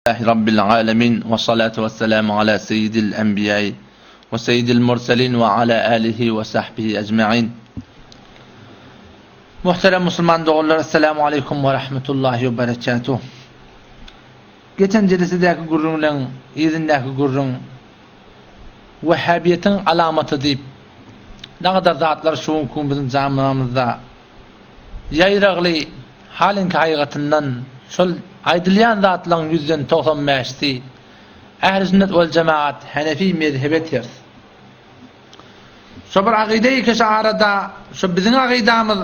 رب العالمين والصلاة والسلام على سيد الأنبياء وسيد المرسلين وعلى آله وصحبه أجمعين. Muhterem Müslüman doğrular, Esselamu Aleyküm ve Rahmetullahi ve Berekatuhu. Geçen celisedeki gurrunun, izindeki gurrun, Vehhabiyetin alamatı deyip, ne kadar zatlar şuun kun bizim zamanımızda yayrağlı halin haqiqatinden şol aydılyan zatların %95'i Ehl-i Sünnet vel Cemaat Hanefi mezhebi ters. Şu bir aqide-i keşarada, şu bizim aqidamız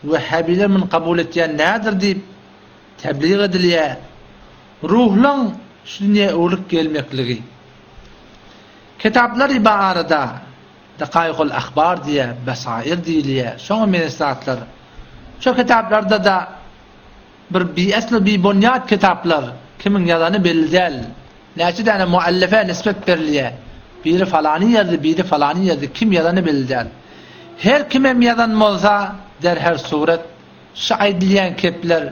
Vehhabiler min kabul ettiyen nedir deyip tebliğ ediliye ruhlan şunye uğurluk gelmekligi. Kitaplar ibarada Dakayıkul Akhbar diye, Besair diyiliye, şoň menesatlar. Şu kitaplarda da bir aslı bir bunyat kitaplar kimin yazanı belli değil. Näçe däne muallife nispet berliye. Biri falani yazdı, biri falani yazdı. Kim yazanı belli değil. Her kimem yazan bolsa der her suret şaidliyen kepler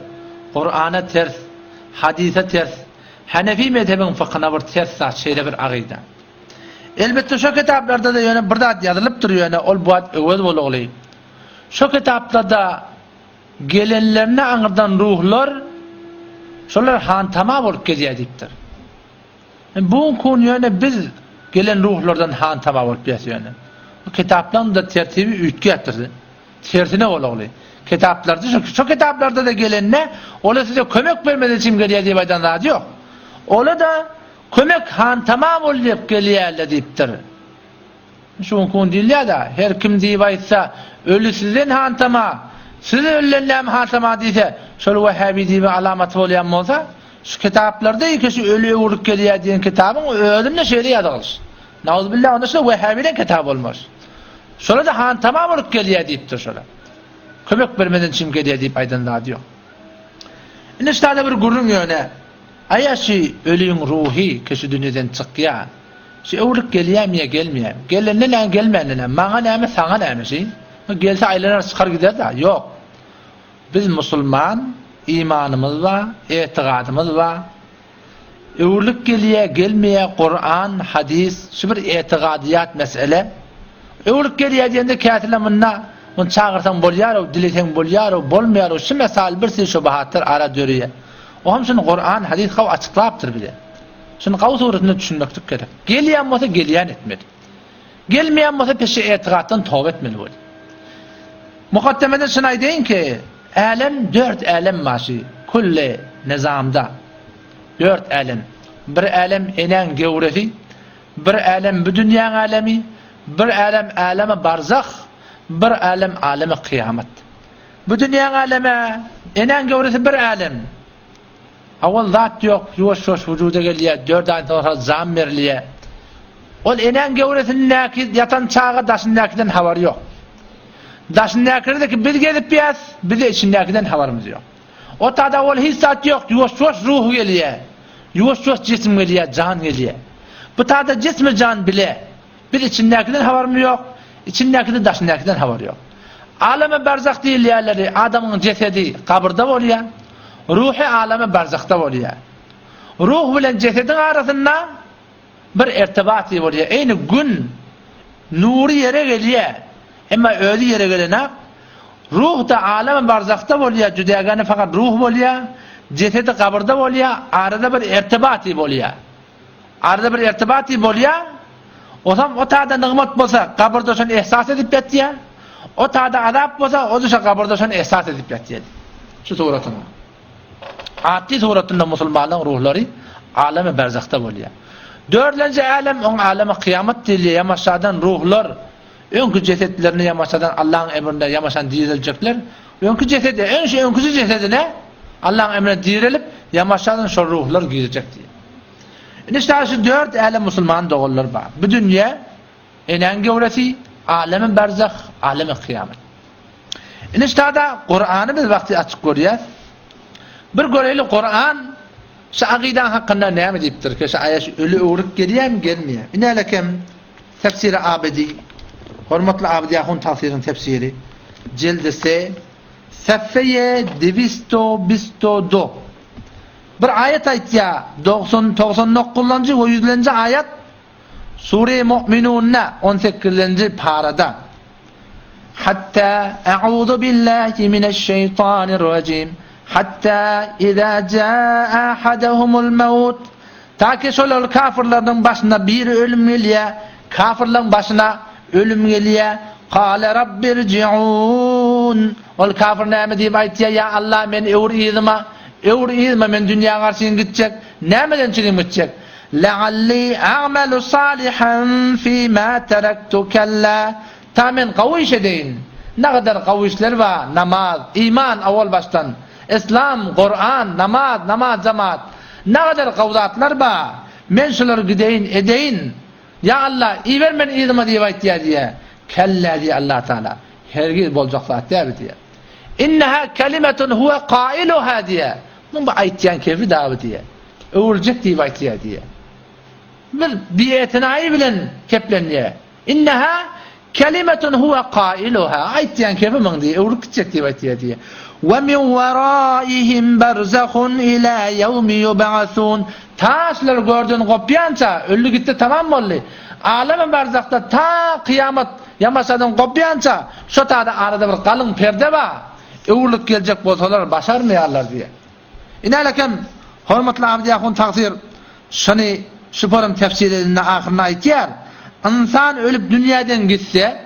Kur'an'a ters, hadise ters, Hanefi mezhebin fıkhına bir ters şeyle bir aqida. Elbette şu kitaplarda da yani bir zat yazılıp duruyor yani ol bu ad öwez bolugly. Şu kitaplarda gelenlerine aňyrdan ruhlar şolar han tamam bolup gelýär diýipdir. Bu konu yani biz gelen ruhlardan han tamam bolup gelýär. Bu kitapdan da tertibi ütki etdirdi. Tersine bolugly. Kitaplarda şu kitaplarda da gelenne ola size kömek vermeden için gelýär diýip aýdan zat ýok. Ola da kömek han tamam olup gelýärler diýipdir. Şu konu diýilýär da her kim diýip aýtsa ölü sizden han tamam, siz ölülenler han tamam diýse, şol Vehhabi diýip alamat bolýan bolsa, şu kitaplarda ikisi ölüye urup gelýär diýen kitabın özüne şeýle ýazylýar. Nauzubillah onda şu Vehhabi'den kitap olmaz. Şola da han tamam olup gelýär diýipdir şola. Kömek vermeden çim gelýär diýip aýdan zat ýok. Ine şeýle bir gurrun ýöne Ayaşi ölüyün ruhi kişi dünyadan çıkya. Şi öwrük gelýärmi gelmeýär. Gelenden lan gelmenden maňa näme saňa näme şi? Gelse aýlanar çykar gider da. Ýok. Biz musulman, imanymyz var, etiqadymyz var. Öwrük gelýär, gelmeýär Kur'an, hadis, şu bir etiqadiyat mesele. Öwrük gelýär diýende käsirler munna, onu çağırsan bolýar, dileseň bolýar, bolmaýar, şu mesal birsi şubahatlar ara dörýär. O hem şunu Kur'an, hadis kav açıklayaptır bile. Şunu kav suretini düşünmektik gerek. Gelýän bolsa gelýän etmeli. Gelmeýän bolsa peşi etiqatdan tawba etmeli bol. Mukaddemede şunu aýdyn ki, alem 4 alem maşy, kulli nizamda. 4 alem. Bir alem enen geografi, bir alem bu dünýä alemi, bir alem alemi barzah, bir alem alemi kıyamet. Bu dünýä aleme enen geografi bir alem. Awal zat yok, yoş vücuda gelýär, 4 aýdan sonra zam berilýär. Ol enen gewresindäki yatan çağa daşındäkiden habar yok. Daşındäkideki biz gelip ýas, bize içindäkiden habarymız yok. O tada ol hiç zat yok, yoş ruh gelýär. Yoş cism gelýär, can gelýär. Bu tada cismi can bile. Biz içindäkiden habarymız yok, içindäkiden daşındäkiden habar yok. Aleme barzak diýilýärleri, adamyň cesedi kabrda bolýar. Ruhi alemi barzakta bolýar. Ruh bilen cesedin arasynda bir irtibaty bolýar. Eýni gün nuri yere gelýär. Emma özi yere gelene ruh da alemi barzakta bolýar. Jüdägany fakat ruh bolýar. Cesedi kabrda bolýar. Arada bir irtibaty bolýar. Arada bir irtibaty bolýar. Osam o taada nigmat bolsa kabrda şonu ihsas edip ýetýär. O taada azap bolsa o da kabrda şonu ihsas edip ýetýär. Şu suratyny Ati suratında musulmanların ruhları alemi berzakta bolýar. 4-nji alem on alemi kıyamet diýilýär. Ýamaşadan ruhlar öňkü cesetlerini ýamaşadan Allah'ın emrinde ýamaşan diriljekler. Öňkü cesedi, öňküsü cesedine Allah'ın emrine dirilip ýamaşadan şol ruhlar girecek diýär. Ine şu 4 alem musulman dogullar bar. Bu dünýä enen geograsi, alemi berzak, alemi kıyamet. Ine ştada Kur'an'ı biz wagty açyk görýär. Bir göreli Kur'an şu aqidan hakkında näme diýipdir ki, şu aýaş ölü uğrup gelýärmi, gelmeýär. Inelekem tefsiri Abidi, hormatly Abidi ahun tafsirin tefsiri, cildisi Safeye 222. Bir ayet aytya 99-njy we 100-njy ayet Sure-i Mu'minunna 18-njy parada. Hatta a'udhu billahi mineşşeytanirracim. Hatta iza jaa ahaduhumul maut. Taki şol kafirlarning başına bir ölüm gelýär. Kafirlarning başına ölüm gelýär. Qala rabbirji'un. Ol kafir näme diýip aýtýar? Ya Allah, men öwrüýdüm, men dünýäge garşy gitjek. Nämeden çygyp gitjek? La'alli a'malu salihan fima taraktu kalla. Tamen gawyş edeyin. Ne kadar gawüşler var? Namaz, iman awal baştan. İslam, Kur'an, namaz, cemaat. Ne kadar gawzatlar var? Men şolary gideyin, edeyin. Ya Allah, iýer men iýdime diýip aýtýar diýe. Kella diýe Allah Taala. Hergiz boljak zat diýe. İnneha kelimetun huve qailuha diýe. Bu aýtýan kefi dawy diýe. Öwürjek diýip aýtýar diýe. Bir etinayı bilen keplenýär. İnneha kelimetun huve qailuha. Aýtýan kefi men diýe, öwürjek diýip aýtýar diýe. Ve min waraihim barzahun ila yawmi yub'asun. Taşlar gördün gopyança, öldü gitti, tamam boldy. Alem barzakta ta kıyamet yamasadan gopyança şu taada arada bir kalın perde var. Öwürlük gelecek bolsalar başarmaýarlar diye. İnalekem hormatly abdiyahun taqdir şunu şuparam tefsirinde ahirine aýtýar. İnsan ölüp dünýäden gitse,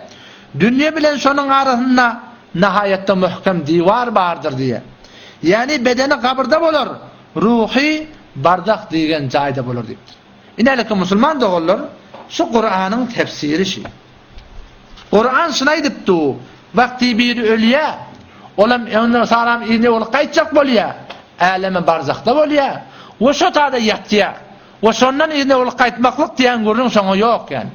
dünýä bilen şonuň arasynda nihayetde muhkem divar bardır diye. Yani bedeni kabirde bolar, ruhi barzak diýen jaýda bolar diýipdir. İnalekem musulman dogullar, şu Kur'an'ın tefsiri şey. Kur'an şuna aýdypdy, vakti bir ölýär, olam ondan saram ýene ol gaýtjak bolýar, alemi barzakda bolýar. O şu taada ýatýar. O şondan ýene ol gaýtmaklyk diýen görüň şoňa ýok yani.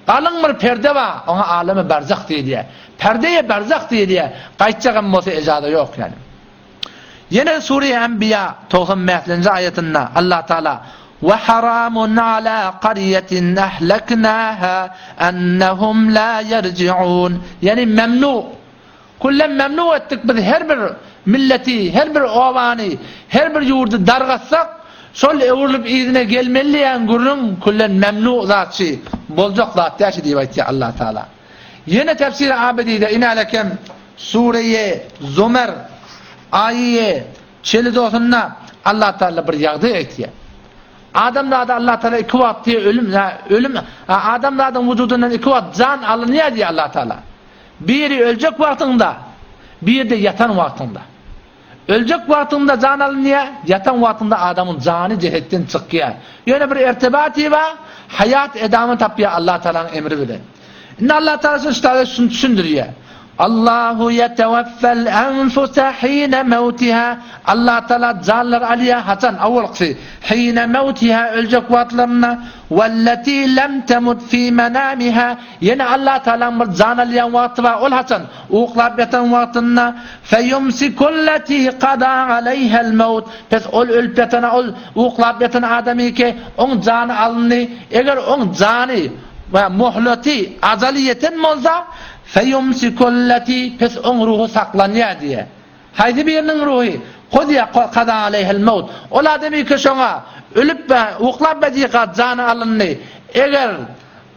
Galyň bir perde bar, ona alemi barzak diýilýär. Perdeye barzak diýilýär. Gaýtjagam bolsa ejada ýok yani. Yine Sure-i Enbiya 95-nji ayetinde Allah Taala ve haramun ala qaryatin ahlaknaha annahum la yerci'un. Yani memnu. Kullen memnu ettik biz her bir milleti, her bir owany, her bir ýurdy dargatsak, şol öwürlüp iýdine gelmeliýän gurrun kullen memnu zatçy, boljak zat diýip aýtdy Allah Taala. Yine tefsir abedide inalekem Sure-i Zümer ayet 59-nda Allah Taala bir ýagdy aýtdy. Adamlarda Allah Taala iki wagty ölüm adamlardan wujudundan iki wagt can alınýar diýär Allah Taala. Biri öljek wagtynda, biri de yatan wagtynda. Öljek wagtynda can alınýar, yatan wagtynda adamın jany cehetden çykýar. Ýöne bir irtibaty bar, hayat edamı tapýar Allah Taala'nın emri bilen. İnne Allah Taala şunu düşündirýär. Allahu yetevaffel enfusa hine mevtiha. Allah Taala canlar alýar haçan awalqy hine mevtiha öljek wagtlarına velleti lem temut fi manamiha. Yine Allah Taala bir can alýan wagty bar, ol haçan uklap yatan wagtyna feyumsikullati qada alayha'l maut. Pes ol ölüp yatana, ol uklap yatan adamy ki on jany alındy. Eger on jany ve muhlati azaliyeten bolsa feyumsikullati pes on ruhu saklanýar diye. Haydi birinin ruhu qodiya qada alayha'l maut. Ol adamy ki şoňa ölüp we uklap bediýat jany alındy. Eger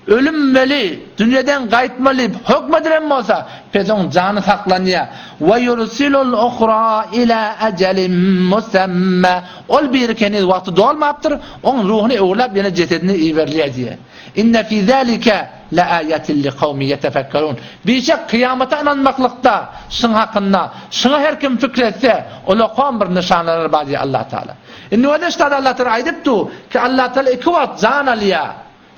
ölüm beli dünýeden gaýtmaly hukmedilen bolsa pes on jany saklanýar. Ve yursilul ukhra ila ajalin musamma. Ol bir keni wagty dolmapdyr, on ruhuny öwrläp ýene jesedini iýerlýär diye. İnne fi zalika la ayatin li kavmi yetefekkerun. Birçok kıyamata inanmaklykda şun hakynda, şuna her kim fikretse, ola qom bir nişanlar bar diýär Allah Taala. Indi wada ştada Allah Taala aýdypdy ki Allah Taala iki wagt can alýar.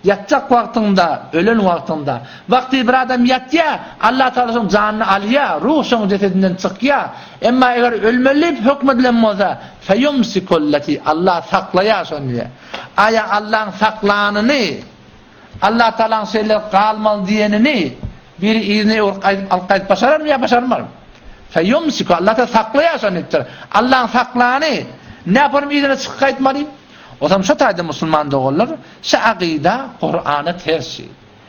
Yatjak wagtynda, ölen wagtynda. Wagty bir adam yatýar, Allah Taala şoň janyny alýar, ruh şoň jesedinden çykýar. Emma eger ölmelip hukmedilen bolsa, feyumsikullati Allah saklaýar şonu. Aya Allah'ın saklanyny Allah Taala'nın şeýle galmaly diýenini bir izni alqaýt başarar mı ya başarmar mı? Feyumsiku Allah ta saklaýar şonitdir. Allah'ın saklany ne yaparım izni çykyp gaýtmaly? O zaman şu taýda musulman dogullar, şu aqida Qur'ana tersi.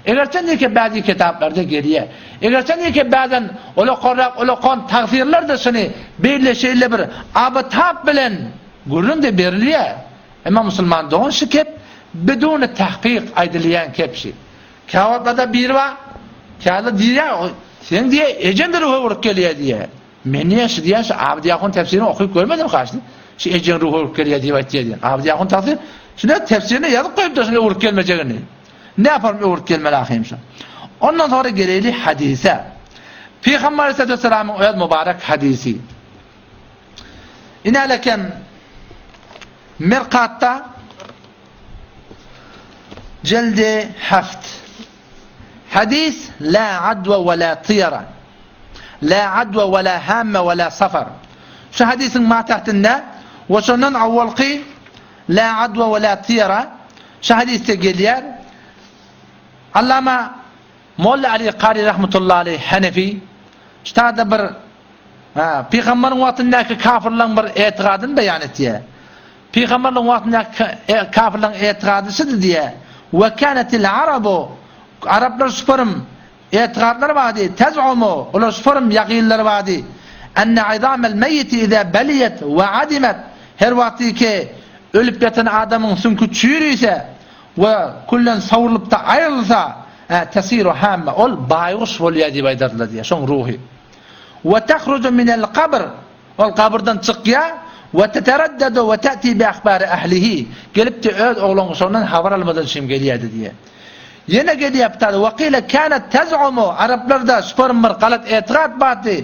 Egerçe ki bazı kitaplarda geriye. Egerçe ki bazen ola qaraq, ola qon tafsirler de şunu birleşeyle bir abatap bilen gurrun de beriliye. Ama Müslüman doğun şikep بدون tahkik aydiliyen kepşi. Kağıtlarda bir var. Kağıtda diye sen diye ecen ruhu vurup geliyor diye. Men niye şu diye Abdiyakun tefsirini okuyup görmedim karşıda. Şu ecen ruhu vurup geliyor diye diye. Abdiyakun tefsir şimdi tefsirini yazıp koyup da şimdi vurup gelmeyeceğini. Ne yaparım vurup gelmeli ahim şu. Ondan sonra geleli hadise. Peygamber Aleyhisselam'ın o mübarek hadisi. İnalekem Mirqat'ta Celde haft. Hadis la adwa ve la tiyara. La adwa ve la hamme ve la safar. Şu hadisin matahtında ve şunun avvalki la adwa ve la tiyara. Şu hadiste geliyor. Allama Molla Ali Qari rahmetullahi aleyh Hanefi ştada bir Peygamberin vaktindeki kafirlerin bir etiqadını beyan etti. Peygamberin vaktindeki kafirlerin etiqadısı diye. Ve kânetil arabu Araplar süperim etiqadları vardı. Tez'umu olar süperim yakînleri vardı. Enne izâmel meyyiti izâ beliyet ve adimet her vakti ki ölüp yatan adamın sümkü çürüyse ve kullen savrulup da ayrılsa tesiru hamme ol bayğuş oluyor diye baydarlar diye. Şun ruhi. Ve tehrucu minel kabr ol kabirden çıkıyor ve tetereddedu ve te'ti bi ahbari ehlihi gelip de öz oğlunun sonundan haber almadan şimdi geliyordu diye. Yine geliyor tabi. Ve kîle kânet tez'umu Araplarda süpermir kalat etiqad batı.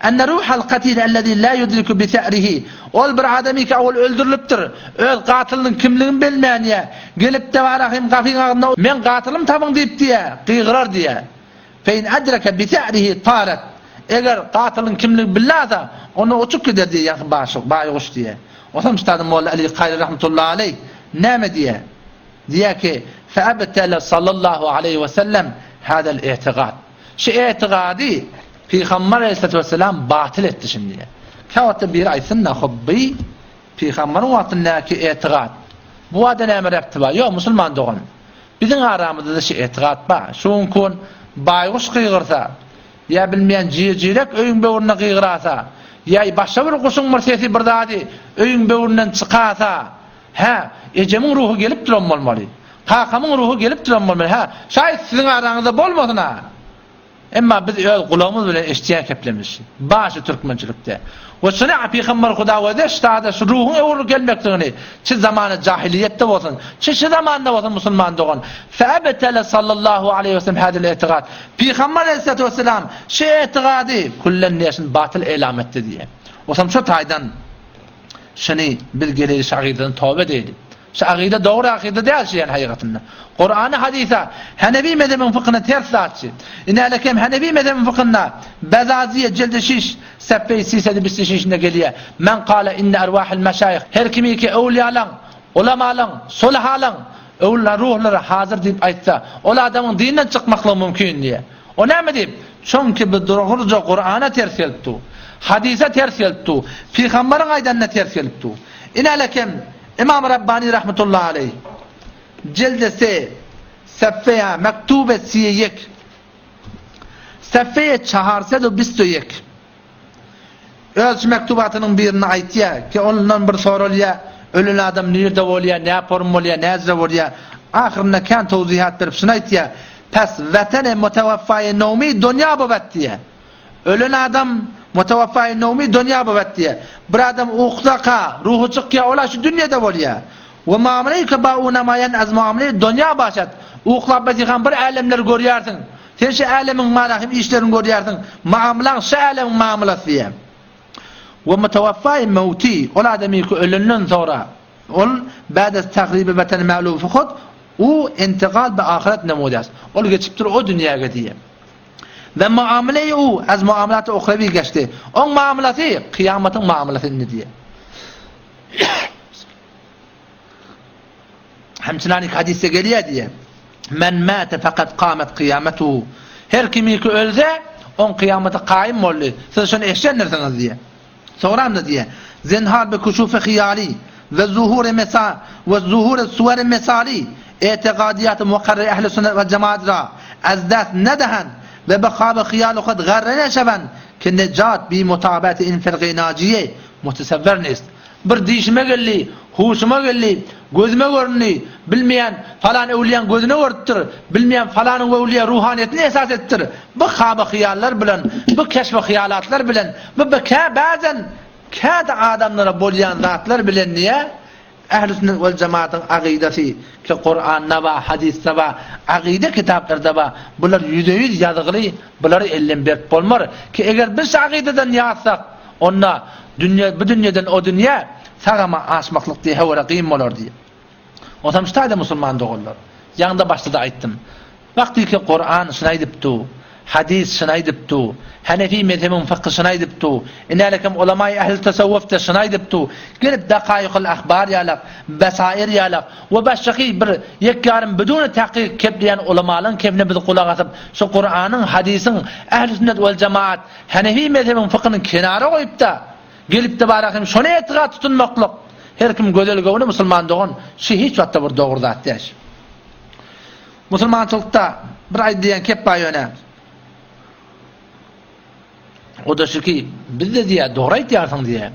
Enne ruhal katil ellezî la yudriku bi se'rihi. Ol bir adamı ki ol öldürülüptür. Öz katilinin kimliğini bilmeyen ya. Gelip de varahim kafin ağında men katilim tabın deyip diye. Kıyırar diye. Fe in adreke bi se'rihi taret. Eğer katilin kimliğini bilmezse onu uçup gider diye yakın bayğuş diye. O zaman üstadım Molla Ali Qari rahmetullahi aleyh ne diye? Diye ki فأبتل صلى الله عليه وسلم هذا الاعتقاد. Şu itiqadi Peygamber Aleyhisselatü Vesselam batıl etti şimdi. Kâvete bir ayetinde hubbi Peygamber'in vaktindeki itiqad. Bu adı ne emrettiği var? Yok Müslüman doğun. Bizim aramızda da şu itiqad var. Şun kun bayğuş kıyırsa ya bilmeyen cirek öyün böğürüne kıyırasa ya başka bir kuşun mırsiyeti bir dadi öyün böğüründen çıkasa ecemin ruhu gelip duran olmalı. Kakamın ruhu gelip duran olmalı. Şayet sizin aranızda bolmasın ha. Ama biz öyle kulağımız bile eştiyen keplemiş. Başı Türkmençilikte. Ve şuna Peygamber Huda ve de ştada şu ruhun evru gelmekteğini. Çi zamanı cahiliyette olsun. Çi zamanında olsun Müslüman doğun. Fe'ebetele sallallahu aleyhi ve sellem hadil etiqad. Peygamber Aleyhisselatü Vesselam şu etiqadi kullen neşin batıl elam etti diye. O zaman şu taydan şunu bilgileri şahiden tövbe değil. Şu akide doğru akide değil şeyin hakikatinde. Kur'an-ı hadise Hanefi mezhebinin fıkhına ters açı. İnalekem Hanefi mezhebinin fıkhına Bezaziye cildi şiş seffe-i sisedi bisişinde geliyor. Men kâle inne ervâhil meşayih. Her kimi ki evliyalan, ulemalan, sulahalan, evliler ruhları hazır deyip aytsa, o adamın dininden çıkmakla mümkün diye. O ne mi deyip? Çünkü bu dururca Kur'an'a ters gelipti. Hadise ters gelipti. Peygamberin aydanına ters gelipti. İnalekem İmam Rabbani rahmetullahi aleyh cildesi seffeye mektube siyek seffeye 421 öz mektubatının birini aytiya ki ondan bir sorulya ölün adam nerede oluyor ne yaparım oluyor ne yazı oluyor ahirinde kan tevzihat verip şunu aytiya pes vatene mutevaffaye nevmi dünya babat diye ölün adam mutevaffaye nevmi dünya babat diye bir adam uqdaka ruhu çıkıyor ola şu dünyada oluyor ve muamele-i kebâûne mâ yen'ez muamele-i dünya başat uqlab betiğen bir alemler görüyorsun sen şu alemin manahim işlerini görüyorsun muamelen şu alemin muamelesi diye ve mutevaffaye mevti ola adamı ki ölünün sonra ol ba'de takribi beten ma'lûm fıkhud o intikal be ahiret nemudası ol geçiptir o dünyaya diye ve muamele-i o az muamelat-ı uhrevi geçti o muameleti kıyametin muameletini diye Hemçinanik hadiste geliyor diye men mâte fakat kâmet kıyametuhu her kimi ki ölse on kıyamete kaim oldu siz şunu eşlendirsiniz diye soram da diye zinhar be kuşuf-i khiyali ve zuhur suvar mesali itiqadiyat mukarrer ehl-i sünnet ve cemaat ra az dast nedehen ve bekhab khiyal qad gharrana shaban ki necat bi mutabati in firqi naciye mutasavvir nist bir dişime geldi, huşuma geldi, gözüme göründü, bilmeyen falan evliyan gözüne görüttür, bilmeyen falanın evliya ruhaniyetini esas ettir. Bu haba hıyallar bilen, bu keşfe hıyalatlar bilen, bu bazen kâda adamlara bolyan zatlar bilen diye Ehl-i Sünnet vel Cemaat'ın aqidesi ki Kur'an'da va hadisde va aqide kitaplarda va bular %100 yazıqlı, buları ellen berip bolmar ki eğer biz aqideden yazsak onna bu dünyadan o dünya sagama aşmaklık diye hevara qiyim bolar diye. Otam ştayda musulman doğullar. Yanında başta da aytdım. Vakti ki Kur'an şunay diptu, hadis şunay diptu, Hanefi mezhebin fıkhı şunay diptu, inalekem ulamay ehl tasavvuf da şunay diptu, gelip daqaiqul ahbar yalaq, basair yalaq ve başqi bir yekkarım bidun tahqiq kepliyan ulamaların kepne biz kulaq asıp şu Kur'an'ın, hadisin, ehl-i sünnet vel cemaat, Hanefi mezhebin fıkhının kenara koyup da gelip de barakim şuna etiqat tutunmaklık. Her kim gözel gövünü musulman doğun, şu hiç vatta bir doğru zat deş. Musulmançılıkta bir ay diyen kep bayöne. O da şu ki, biz de diye doğru aytiyarsın diye.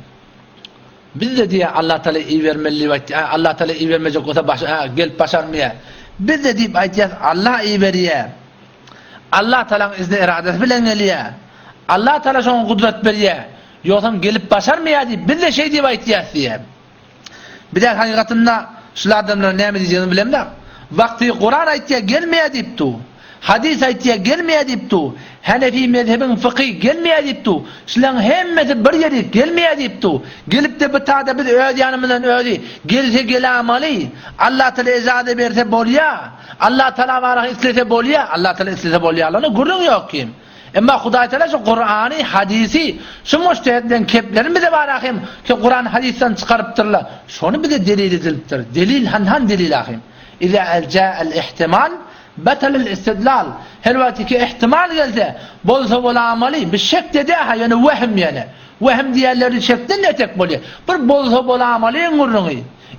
Biz de diye Allah Teala iyi vermeli ve Allah Teala iyi vermeyecek olsa gelip başarmaya. Biz de deyip aytiyaz Allah iyi veriyor. Allah Teala'nın izni iradesi bilen geliyor. Allah Teala şuna kudret veriyor. Yoksa gelip başarmaya deyip biz de şey deyip aytiyaz diye. Bir de hakikatinde şulardan ne diyeceğini bilem de. Vakti Kur'an aytiya gelmeye deyipti. Hadis aytiya gelmeye deyipti. Hanefi mezhebin fıkhı gelmeye deyipti. Şuların hemmeti bir yeri gelmeye deyipti. Gelip de bir tane biz öz yanımızdan özi gelse gelamali. Allah Teala izade verse bolya. Allah Teala var istese bolya. Allah Teala istese bolya. Allah'ın gurrun yok kim. Ama Huday Teala şu Kur'an'ı, hadisi, şu müştehidden keplerin bir de var ahim ki Kur'an hadisten çıkarıptırlar. Şunu bir de delil ediliptir. Delil han delil ahim. İza ca'al ihtimal batal istidlal. Her vakti ki ihtimal gelse bolsa bol amali bir şek dedi ha yani vahm yani. Vahm diğerleri şekten ne tek boluyor. Bir bolsa bol amali ngurrunu.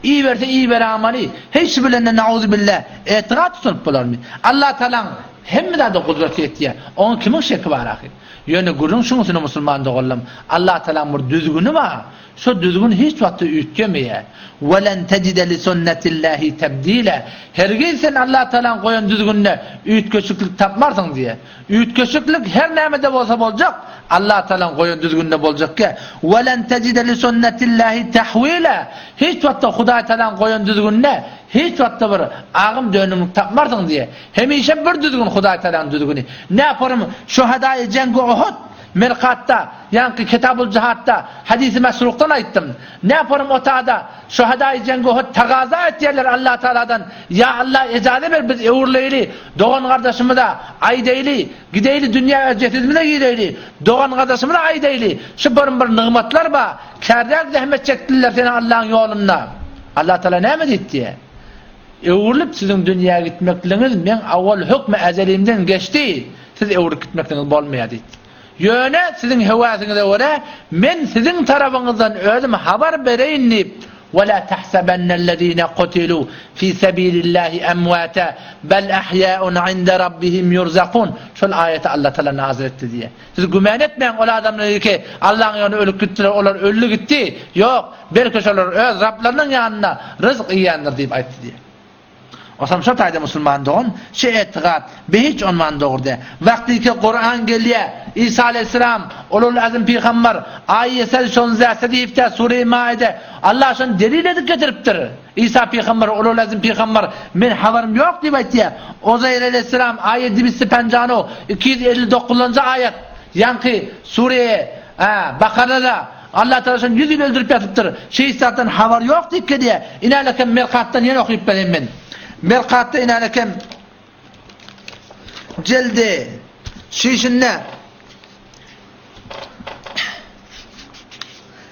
İyi verse iyi ver amali. Hiç bilene nauzubillah. Etiqat tutup bolar mı? Allah Teala hem de kudret ettiye. Onun kimin şeki var ahir? Yani gurun şunusunu musulman doğullum. Allah Teala bir düzgünü var. Şu düzgün hiç vakti ütgemeye. وَلَنْ تَجِدَ لِسُنَّةِ اللّٰهِ تَبْد۪يلًا Hergey sen Allah Teala'nın koyan düzgününe ütköşüklük tapmarsın diye. Ütköşüklük her nemede olsa olacak. Allah Teala'nın koyan düzgününe olacak ki. وَلَنْ تَجِدَ لِسُنَّةِ اللّٰهِ تَحْو۪يلًا Hiç vakti Huday Teala'nın koyan düzgününe hiç vakti bir ağım dönümlük tapmarsın diye. Hemişe bir düzgün Huday Teala'nın düzgünü. Ne yaparım? Şuhadai cengi Uhud Merkatta, yani Kitab-ül Cihat'ta hadisi mesruktan ayttım. Ne yaparım o ta'da? Şuhadai cengi Uhud tagaza ettiler Allah Teala'dan. Ya Allah icade ver biz uğurlayli. Doğan kardeşimi de aydeyli. Gideyli dünya öcetizmi de gideyli. Doğan kardeşimi de aydeyli. Şu bir nimetler var. Kârdak zahmet çektiler seni Allah'ın yolunda. Allah Teala ne mi etti? Uğurlup sizin dünyaya gitmekliğiniz ben avval hükmü ezelimden geçti. Siz uğurlup gitmekliğiniz olmayad etti. Yöne sizin hevasınıza göre men sizin tarafınızdan özüm haber vereyim deyip وَلَا تَحْسَبَنَّ الَّذ۪ينَ قُتِلُوا ف۪ي سَب۪يلِ اللّٰهِ اَمْوَاتًا بَلْ اَحْيَاءٌ عِنْدَ رَبِّهِمْ يُرْزَقُونَ Şöyle ayeti Allah Teala nazil etti diye. Siz gümen etmeyin o adamları ki Allah'ın yanına ölüp gittiler, onlar ölü gitti. Yok, belki onlar öz Rablarının yanına rızık yiyendir deyip ayetti diye. Osam şu tayda musulman doğun, şey etiqat, hiç onman doğurdu. Vakti ki Kur'an geliyor, İsa aleyhisselam, ulul azim peygamber, ayet-i şonzası deyip de Sure-i Maide, Allah şunu delil edip getiriptir. İsa peygamber, ulul azim peygamber, men haberim yok deyip ayet. Uzeyr aleyhisselam, ayet-i bisi pencano, 259. ayet, yankı Sure-i Bakara'da, Allah Teala şunu 100 yıl öldürüp yatıptır. Şey zaten haber yok deyip ki diye, inalekem Merkat'tan yeni okuyup ben. Merkatta inalekem cildi şişinne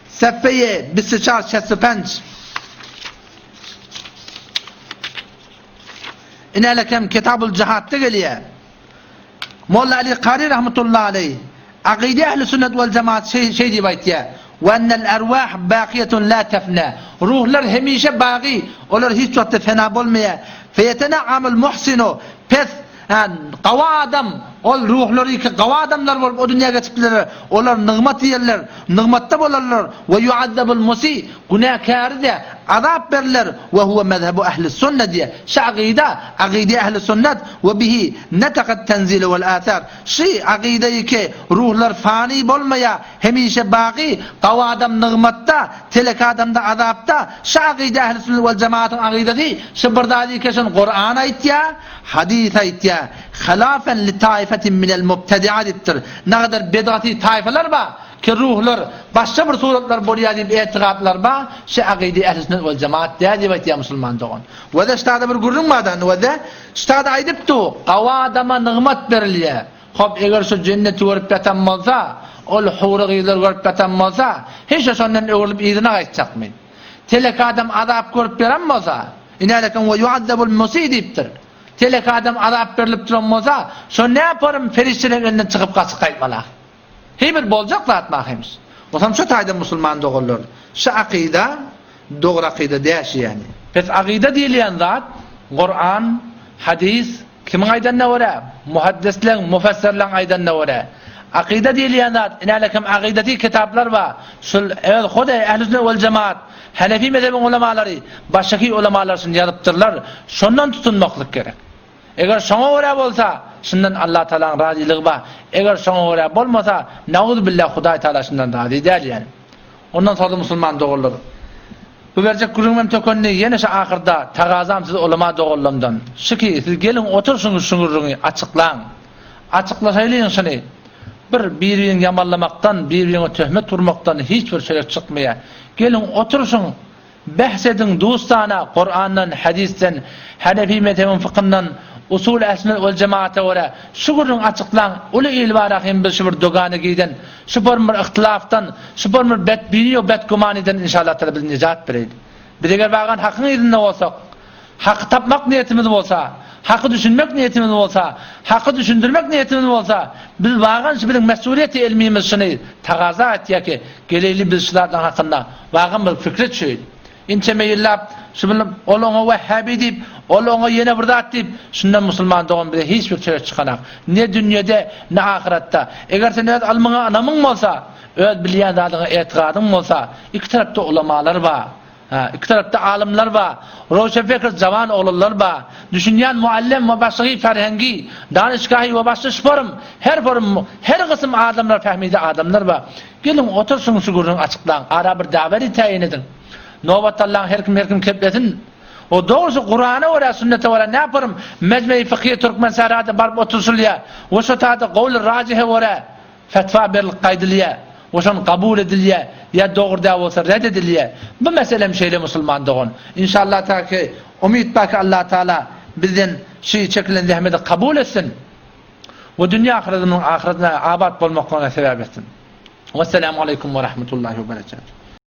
seffeye 2465 inalekem Kitab-ül Cihat'ta geliyor. Molla Ali Qari rahmetullahi aleyh akide ehl-i sünnet vel cemaat şey diye aytiyor. وَاَنَّ الْاَرْوَاحِ بَاقِيَةٌ لَا تَفْنَى Ruhlar hemişe baki, onlar hiç vakti fena olmaya. فَيَتَنَعَّمُ الْمُحْسِنُ Pes Gawa adam, ol ruhlary ki gawa adamlar bolup o dünýäge çypdylar. Olar nygmat ýerler, nygmatda bolarlar. Ve yu'azzabul musi, günahkary da azap berler. Ve huwa mazhabu ahli sünnet diye. Şaqida, aqide ahli sünnet ve bihi nataqat tanzil vel athar. Şi aqide ki ruhlar fani bolmaya, hemişe baqi, gawa adam nygmatda, telek adamda azapda. Şaqide ahli sünnet vel cemaatın aqidesi şibrdadi keşin Kur'an aytya, hadis aytya. Khilafen li taifetin minel mubtedi'attir. Ne kadar bid'ati taifeler ba ki ruhlar başka bir suretler bolýar diýip etiqatlar ba, şu aqide ehli sünnet vel cemaat diýip aýtýar musulman dogan. We de ştada bir gurulmadan we de ştada aýdypdy, gawa adama nygmat berilýär. Hop eger şu jenneti görüp ýatan bolsa, ol hurgylar görüp ýatan bolsa, hiç şondan öwrülip ýerine gaýtjakmy. Telek adam azap görüp beren bolsa, inalakan we yu'azzabul musid diýipdir. Telek adam azap berilip duran bolsa, şo ne yaparım feriştelerin elinden çıkıp kaçıp kaytmalak. Hiçbir boljak zat mahimiz. Osam şu taýda musulman dogullar. Şu aqida dogry aqida diýär yani. Pes aqida diýilen zat Kur'an, hadis, kimin aýdanna wara? Muhaddisler, mufassirler aýdanna wara. Aqida diýilen zat inalakan aqidati kitaplar ba. Şol evet Hudaý ehli sünnet vel cemaat, Hanefi mezhebinin ulemalary, başka ulemalar şunu ýazypdyrlar. Şondan tutunmaklyk gerek. Eger şoňa göre bolsa, şundan Allah Taalaň razylygy bar. Eger şoňa göre bolmasa, nauz billah Hudaý Taala şundan razy däl yani. Ondan sonra musulman dogullar. Bu berjek gurulmam tökönni ýene şu ahyrda tagazam siz ulema dogullamdan. Şuki siz gelin oturşuňyz şuňurlygy açyklaň. Açyklasaýlyň şunu. Bir-birini yamanlamaktan, birbirine töhmet turmaktan hiçbir şey çıkmaya. Gelin otursun, bahsedin dostana, Kur'an'dan, hadisten, Hanefi mezhebinin fıkhından, usul ehli vel cemaate göre şu gurun açıklan, ulu ilvarahim bir şubur dogany giyden, şubur bir ihtilaftan, şubur bir betbini o betgumaniden inşallah taala biz nijat bereydi. Bir eger bagan hakyň ýerinde bolsak, haky tapmak niyetimiz bolsa, hakkı düşünmek niyetimiz olsa, hakkı düşündürmek niyetimiz olsa, biz vagan şibirlik mesuliyeti ilmimiz şunu taqaza etýär ki, geleyli biz şulardan hakkında vagan bir fikret şöyle. İnçe meyillap, şibirlik olana Vehhabi deyip, olana yene bir zat deyip, şundan musulman doğan bile hiçbir şey çıkanak. Ne dünyada, ne ahirette. Eğer sen evet almana anamın olsa, evet bilýän zadyňa etiqadın olsa, iki tarafta ulemalar var. İki tarafta alimler var, roşen fikir jawan oğullar var, düşünýän muallim we başga ferhengi, danışgahy we başga şporym, her kısım adamlar fahmide adamlar var. Gelin otursun şu gurun açıklan, ara bir daveri tayin edin. Nowatallan her kim keplesin. O doğrusu Kur'an'a ve sünnete ve ne yaparım? Mecmui Fıkhiye Türkmen Serhat'a barıp otursulya. O şotada qawli racihe ve fetva beril qaydiliye. O şon kabul edilye. Ya doğru da olsa reddedilye. Bu meselem şeyle musulman doğun. İnşallah ta ki umid bak Allah Teala bizden şey çekilen zahmeti kabul etsin. Ve dünya ahiretine abad olmaklarına sebep etsin. Vesselamu aleyküm ve rahmetullahi ve berekatuhu.